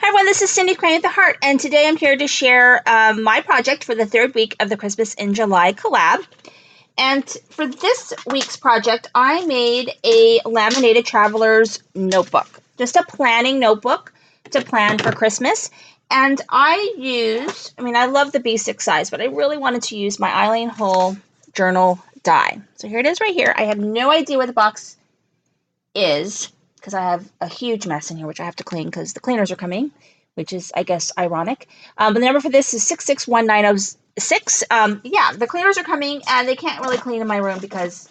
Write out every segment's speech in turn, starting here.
Hi everyone, this is Cindy Crying at the Heart, and today I'm here to share my project for the third week of the Christmas in July collab. And for this week's project, I made a laminated traveler's notebook, just a planning notebook to plan for Christmas. And I love the basic size, but I really wanted to use my Eileen Hull journal die. So here it is right here. I have no idea what the box is, because I have a huge mess in here, which I have to clean because the cleaners are coming, which is, I guess, ironic. But the number for this is 661906. Yeah, the cleaners are coming, and they can't really clean in my room because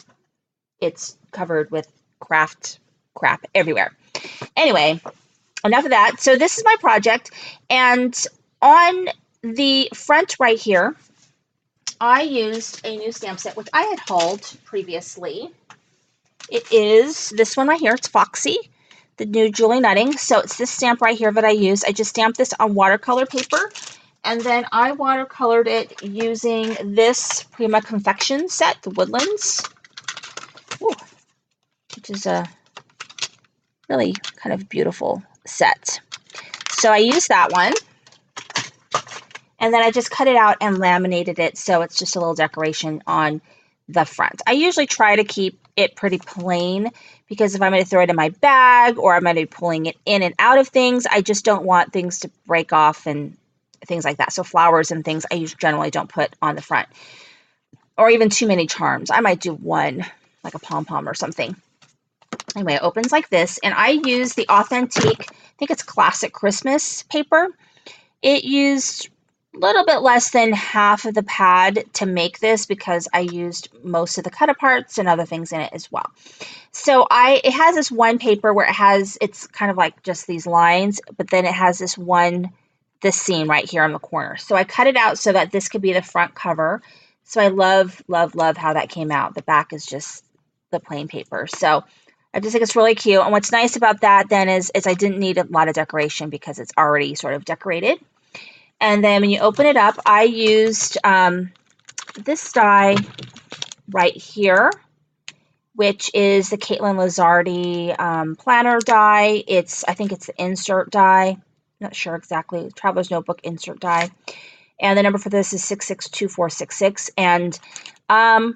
it's covered with craft crap everywhere. Anyway, enough of that. So this is my project, and on the front right here, I used a new stamp set, which I had hauled previously. It is this one right here. It's Foxy, the new Julie Nutting. So it's this stamp right here that I use. I just stamped this on watercolor paper, and then I watercolored it using this Prima Confection set, the Woodlands, which is a really kind of beautiful set. So I used that one, and then I just cut it out and laminated it so it's just a little decoration on the front. I usually try to keep it pretty plain, because if I'm going to throw it in my bag or I'm going to be pulling it in and out of things, I just don't want things to break off and things like that. So flowers and things I generally don't put on the front, or even too many charms. I might do one, like a pom-pom or something. Anyway, it opens like this, and I use the Authentique, I think it's Classic Christmas paper. It used a little bit less than half of the pad to make this, because I used most of the cut aparts and other things in it as well. So it has this one paper where it's kind of like just these lines, but then it has this seam right here on the corner. So I cut it out so that this could be the front cover. So I love, love, love how that came out. The back is just the plain paper. So I just think it's really cute. And what's nice about that then is I didn't need a lot of decoration because it's already sort of decorated. And then when you open it up, I used this die right here, which is the Caitlin Lizardi planner die. I think it's the insert die. Not sure exactly. Traveler's Notebook insert die. And the number for this is 662466. And I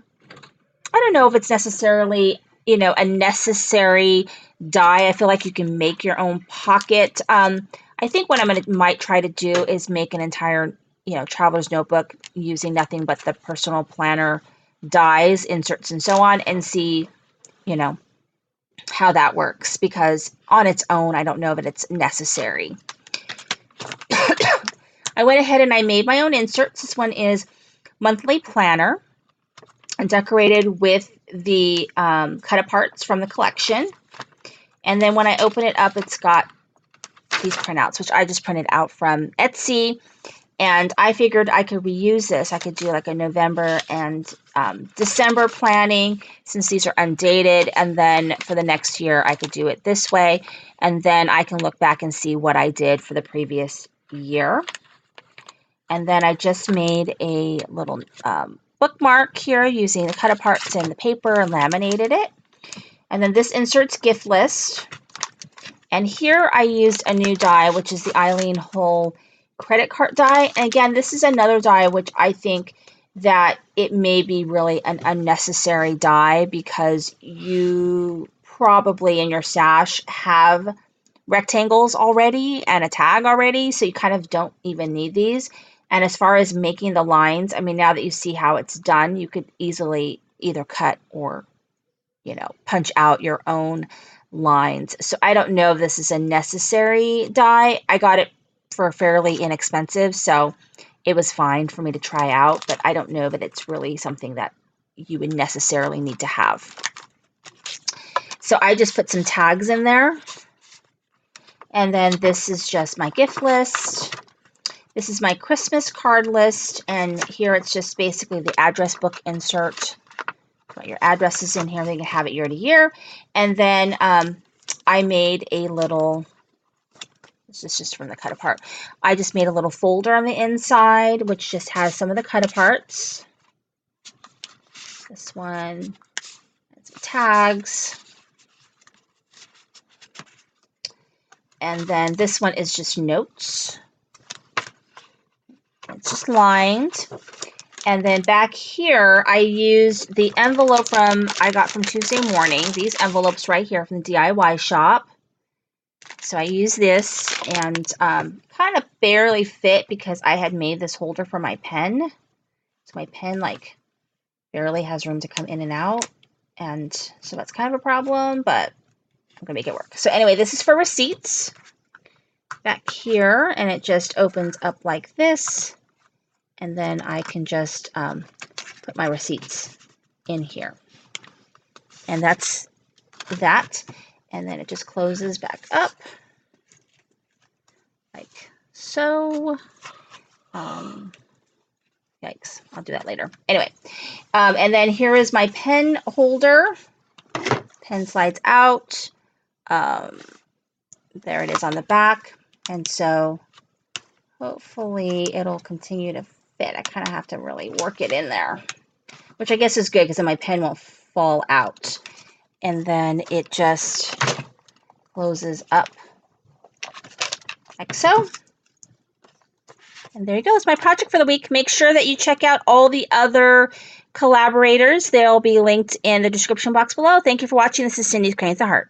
don't know if it's necessarily, a necessary die. I feel like you can make your own pocket. I think what I might try to do is make an entire, Traveler's Notebook using nothing but the personal planner dies, inserts, and so on, and see, how that works, because on its own, I don't know that it's necessary. I went ahead and I made my own inserts. This one is Monthly Planner, and decorated with the cut aparts from the collection. And then when I open it up, it's got these printouts, which I just printed out from Etsy. And I figured I could reuse this. I could do like a November and December planning, since these are undated. And then for the next year, I could do it this way. And then I can look back and see what I did for the previous year. And then I just made a little bookmark here using the cut aparts and the paper and laminated it. And then this inserts gift list. And here I used a new die, which is the Eileen Hull credit card die. And again, this is another die which I think that it may be really an unnecessary die, because you probably in your stash have rectangles already and a tag already, so you kind of don't even need these. And as far as making the lines, now that you see how it's done, you could easily either cut or, punch out your own lines. So I don't know if this is a necessary die. I got it for fairly inexpensive, so it was fine for me to try out, but I don't know that it's really something that you would necessarily need to have. So I just put some tags in there. And then this is just my gift list. This is my Christmas card list, and here it's just basically the address book insert. Put your addresses in here, they can have it year to year. And then I made a little, this is just from the cut apart, I just made a little folder on the inside, which just has some of the cut aparts. This one has some tags. And then this one is just notes. It's just lined. And then back here, I used the envelope I got from Tuesday Morning. These envelopes right here from the DIY shop. So I use this, and kind of barely fit because I had made this holder for my pen. So my pen like barely has room to come in and out. And so that's kind of a problem, but I'm gonna make it work. So anyway, this is for receipts back here, and it just opens up like this. And then I can just put my receipts in here. And that's that. And then it just closes back up like so. Yikes, I'll do that later. Anyway, and then here is my pen holder. Pen slides out. There it is on the back. And so hopefully it'll continue to fit. I kind of have to really work it in there, which I guess is good because then my pen won't fall out. And then it just closes up like so. And there you go. It's my project for the week. Make sure that you check out all the other collaborators. They'll be linked in the description box below. Thank you for watching. This is Cindy's Cranes of Heart.